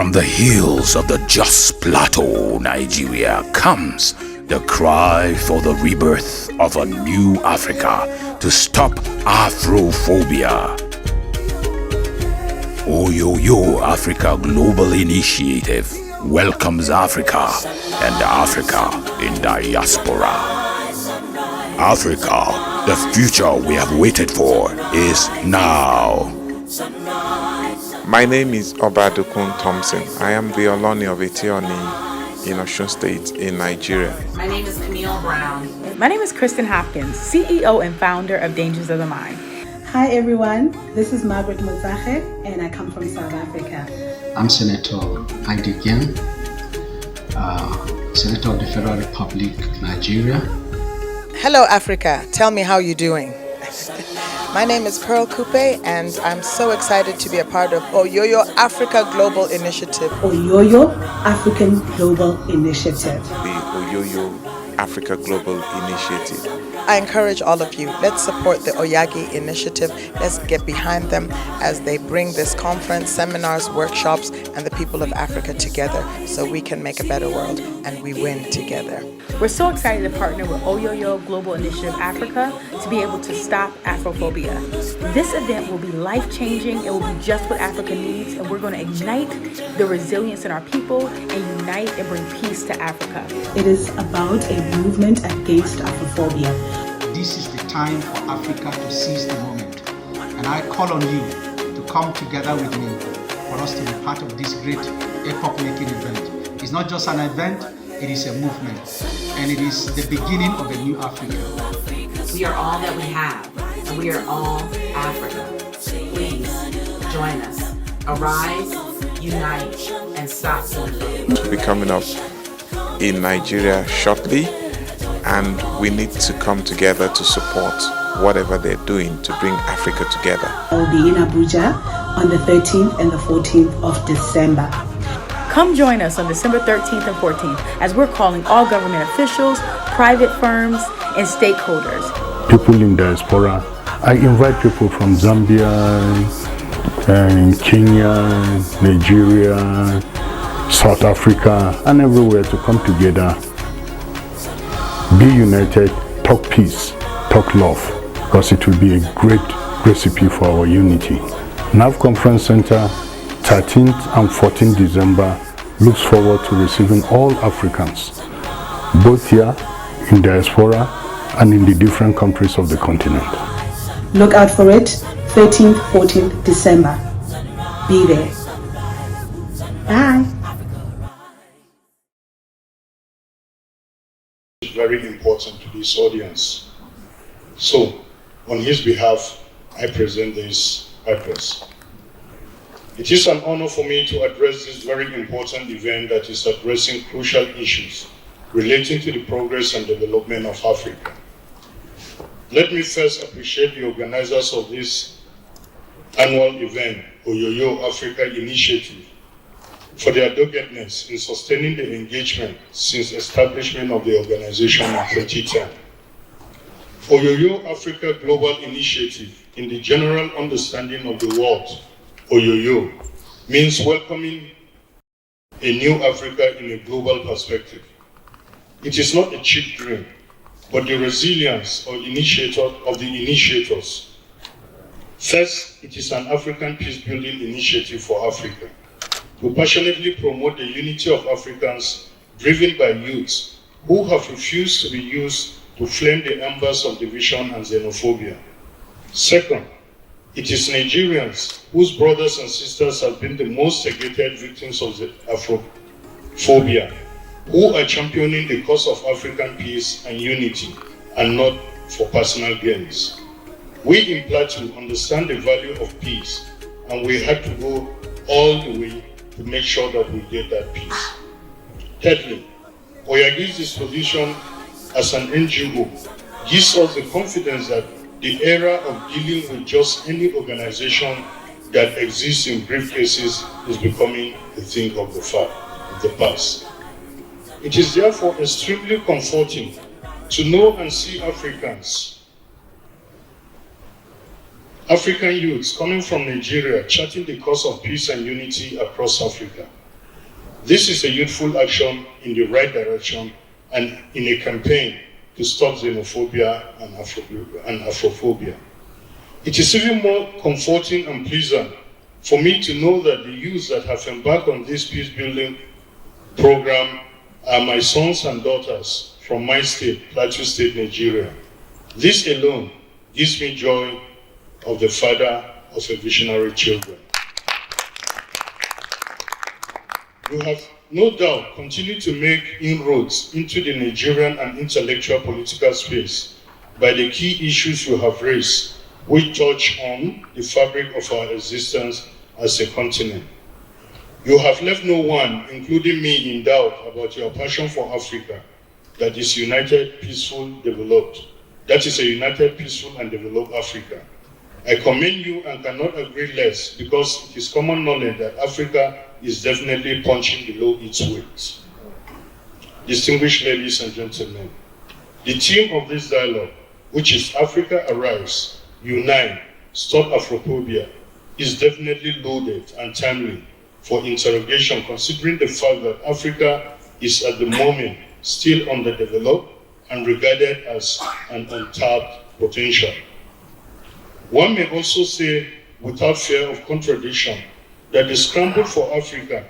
From the hills of the just Plateau, Nigeria, comes the cry for the rebirth of a new Africa to stop Afrophobia. Oyoyo Africa Global Initiative welcomes Africa and Africa in diaspora. Africa, the future we have waited for is now. My name is Obadukun Thompson. I am the Oloni of Etioni in Osun State in Nigeria. My name is Camille Brown. My name is Kristen Hopkins, CEO and founder of Dangers of the Mind. Hi everyone, this is Margaret Mozahe and I come from South Africa. I'm Senator Aidigian, Senator of the Federal Republic, Nigeria. Hello Africa, tell me how you're doing. My name is Pearl Coupe and I'm so excited to be a part of Oyoyo Africa Global Initiative. Oyoyo African Global Initiative. The Oyoyo Africa Global Initiative. I encourage all of you, let's support the Oyagi initiative. Let's get behind them as they bring this conference, seminars, workshops, and the people of Africa together so we can make a better world and we win together. We're so excited to partner with Oyoyo Global Initiative Africa to be able to stop Afrophobia. This event will be life-changing, it will be just what Africa needs, and we're going to ignite the resilience in our people and unite and bring peace to Africa. It is about a movement against Afrophobia. This is the time for Africa to seize the moment. And I call on you to come together with me for us to be part of this great epoch-making event. It's not just an event, it is a movement. And it is the beginning of a new Africa. We are all that we have, and we are all Africa. Please join us. Arise, unite, and stop xenophobia. To be coming up in Nigeria shortly, and we need to come together to support whatever they're doing to bring Africa together. I will be in Abuja on the 13th and the 14th of December. Come join us on December 13th and 14th as we're calling all government officials, private firms, and stakeholders. People in diaspora. I invite people from Zambia, Kenya, Nigeria, South Africa, and everywhere to come together. Be united, talk peace, talk love, because it will be a great recipe for our unity. NAV Conference Center, 13th and 14th December, looks forward to receiving all Africans, both here in diaspora and in the different countries of the continent. Look out for it, 13th, 14th December. Be there. Bye. Very important to this audience. So, on his behalf, I present this address. It is an honor for me to address this very important event that is addressing crucial issues relating to the progress and development of Africa. Let me first appreciate the organizers of this annual event, Oyoyo Africa Initiative, for their doggedness in sustaining the engagement since establishment of the organization in 2010. Oyoyo Africa Global Initiative, in the general understanding of the word Oyoyo, means welcoming a new Africa in a global perspective. It is not a cheap dream, but the resilience of the initiators. First, it is an African peace-building initiative for Africa, to passionately promote the unity of Africans driven by youths who have refused to be used to flame the embers of division and xenophobia. Second, it is Nigerians whose brothers and sisters have been the most segregated victims of the Afrophobia, who are championing the cause of African peace and unity, and not for personal gains. We in Plateau understand the value of peace, and we had to go all the way to make sure that we get that peace. Thirdly, Oyagi's disposition as an NGO gives us the confidence that the era of dealing with just any organization that exists in briefcases is becoming a thing of the past. It is therefore extremely comforting to know and see African youths coming from Nigeria charting the cause of peace and unity across Africa. This is a youthful action in the right direction and in a campaign to stop xenophobia and Afrophobia. It is even more comforting and pleasant for me to know that the youths that have embarked on this peace-building program are my sons and daughters from my state, Plateau State, Nigeria. This alone gives me joy of the father of a visionary children. You have no doubt continued to make inroads into the Nigerian and intellectual political space by the key issues you have raised, which touch on the fabric of our existence as a continent. You have left no one, including me, in doubt about your passion for Africa, that is united, peaceful, developed. That is a united, peaceful, and developed Africa. I commend you and cannot agree less because it is common knowledge that Africa is definitely punching below its weight. Distinguished ladies and gentlemen, the theme of this dialogue, which is Africa Arise, Unite, Stop Afrophobia, is definitely loaded and timely for interrogation, considering the fact that Africa is at the moment still underdeveloped and regarded as an untapped potential. One may also say, without fear of contradiction, that the scramble for Africa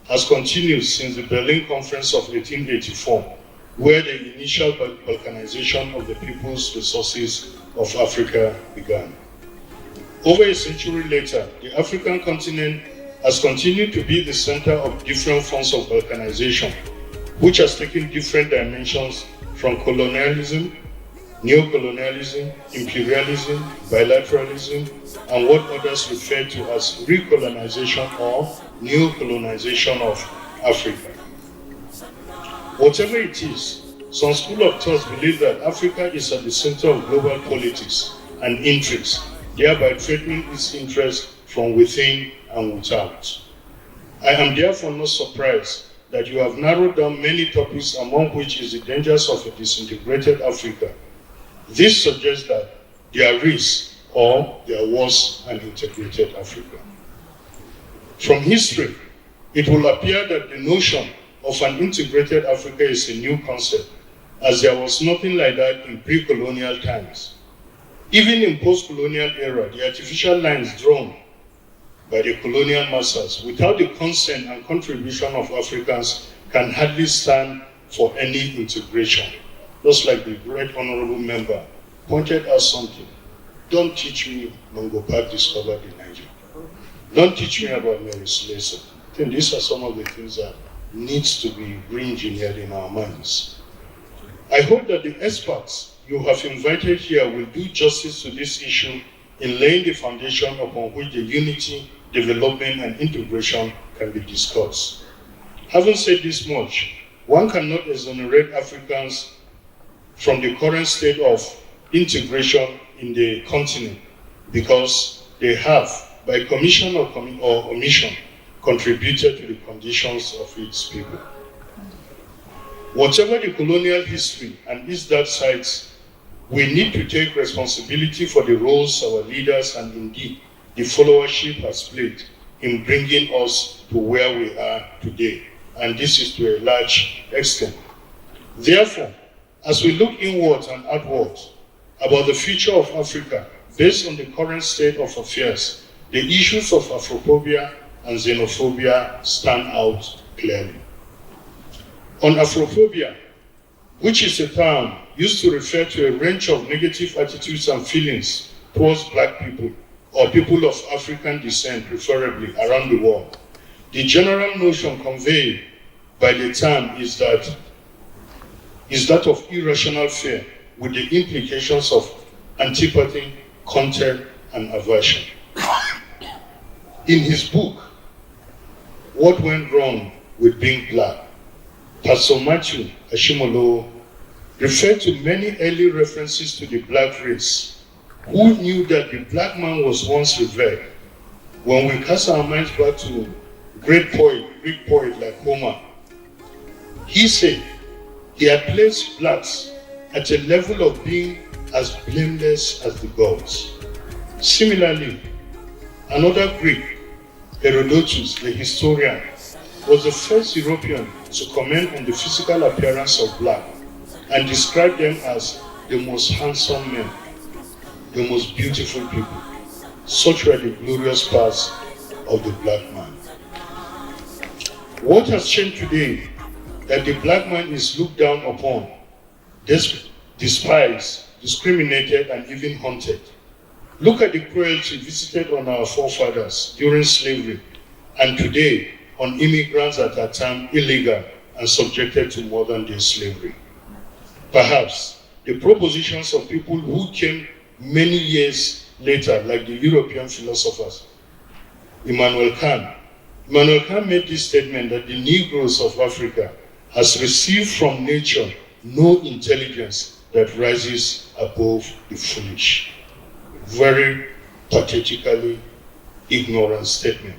has continued since the Berlin Conference of 1884, where the initial balkanization of the people's resources of Africa began. Over a century later, the African continent has continued to be the center of different forms of balkanization, which has taken different dimensions from colonialism, neocolonialism, imperialism, bilateralism, and what others refer to as recolonization or neocolonization of Africa. Whatever it is, some school of thought believe that Africa is at the center of global politics and intrigues, thereby threatening its interests from within and without. I am therefore not surprised that you have narrowed down many topics, among which is the dangers of a disintegrated Africa. This suggests that there is, or there was, an integrated Africa. From history, it will appear that the notion of an integrated Africa is a new concept, as there was nothing like that in pre-colonial times. Even in post-colonial era, the artificial lines drawn by the colonial masters without the consent and contribution of Africans can hardly stand for any integration. Just like the great honorable member pointed out something. Don't teach me Longo Park discovered the Niger. Don't teach me about Mary Slessor. I think these are some of the things that needs to be re-engineered in our minds. I hope that the experts you have invited here will do justice to this issue in laying the foundation upon which the unity, development, and integration can be discussed. Having said this much, one cannot exonerate Africans from the current state of integration in the continent because they have, by commission or omission, contributed to the conditions of its people. Whatever the colonial history and its dark sides, we need to take responsibility for the roles our leaders and indeed the followership has played in bringing us to where we are today, and this is to a large extent. Therefore, as we look inward and outward about the future of Africa, based on the current state of affairs, the issues of Afrophobia and xenophobia stand out clearly. On Afrophobia, which is a term used to refer to a range of negative attitudes and feelings towards Black people, or people of African descent preferably, around the world. The general notion conveyed by the term is that of irrational fear, with the implications of antipathy, contempt, and aversion. In his book, What Went Wrong with Being Black, Pastor Matthew Ashimolo referred to many early references to the Black race. Who knew that the Black man was once revered? When we cast our minds back to Greek poet like Homer, he said he had placed blacks at a level of being as blameless as the gods. Similarly, another Greek, Herodotus, the historian, was the first European to comment on the physical appearance of black and describe them as the most handsome men, the most beautiful people. Such were the glorious parts of the black man. What has changed today that the black man is looked down upon, despised, discriminated, and even haunted? Look at the cruelty visited on our forefathers during slavery and today on immigrants that are termed illegal and subjected to modern day slavery. Perhaps the propositions of people who came many years later, like the European philosophers, Immanuel Kant made this statement that the Negroes of Africa has received from nature no intelligence that rises above the foolish. Very pathetically ignorant statement.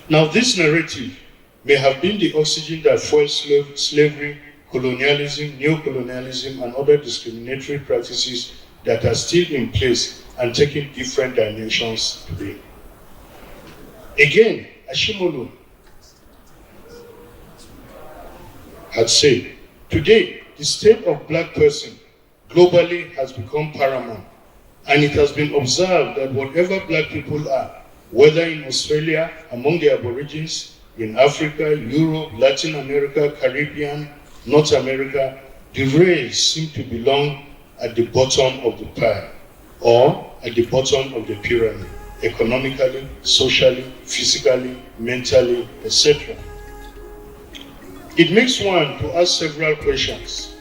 Now, this narrative may have been the oxygen that fueled slavery, colonialism, neocolonialism, and other discriminatory practices that are still in place and taking different dimensions today. Again, Ashimolu had said, today, the state of black person globally has become paramount, and it has been observed that whatever black people are, whether in Australia, among the Aborigines, in Africa, Europe, Latin America, Caribbean, North America, the race seem to belong at the bottom of the pile or at the bottom of the pyramid, economically, socially, physically, mentally, etc. It makes one to ask several questions.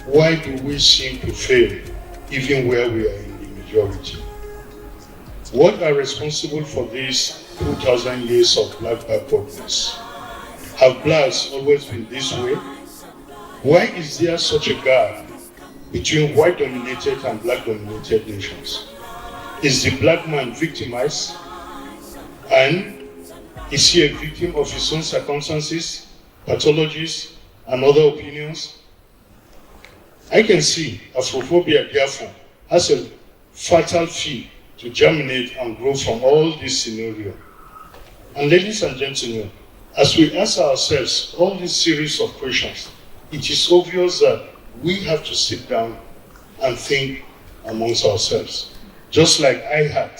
Why do we seem to fail even where we are in the majority? What are responsible for these 2,000 years of black backwardness? Have blacks always been this way? Why is there such a gap between white-dominated and black-dominated nations? Is the black man victimized? And is he a victim of his own circumstances, pathologies, and other opinions? I can see Afrophobia, therefore, has a fatal field to germinate and grow from all this scenario. And ladies and gentlemen, as we ask ourselves all this series of questions, it is obvious that we have to sit down and think amongst ourselves. Just like I had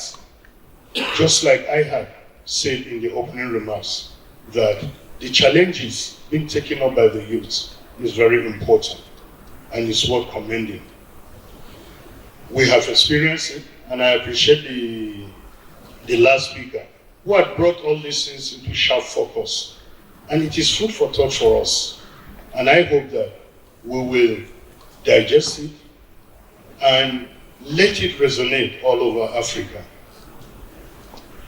said in the opening remarks, that the challenges being taken up by the youth is very important and is worth commending. We have experienced it, and I appreciate the last speaker who had brought all these things into sharp focus. And it is food for thought for us. And I hope that we will digest it and let it resonate all over Africa.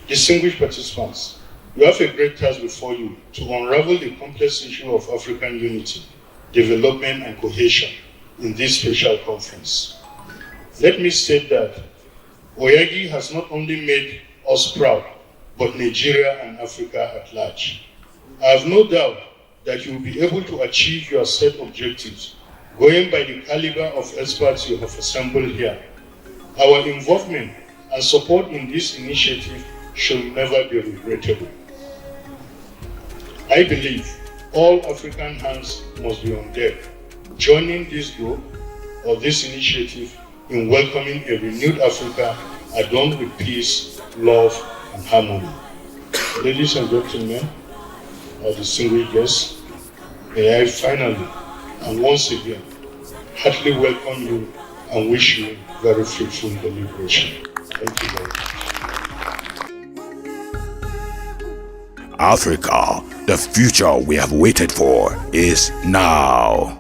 Distinguished participants, you have a great task before you to unravel the complex issue of African unity, development, and cohesion in this special conference. Let me state that Oyagi has not only made us proud, but Nigeria and Africa at large. I have no doubt that you will be able to achieve your set objectives, going by the caliber of experts you have assembled here. Our involvement and support in this initiative should never be regrettable. I believe all African hands must be on deck, joining this group or this initiative in welcoming a renewed Africa adorned with peace, love, and harmony. Ladies and gentlemen, our distinguished guests, may I finally and once again heartily welcome you and wish you very fruitful deliberation. Thank you very much. Africa, the future we have waited for is now.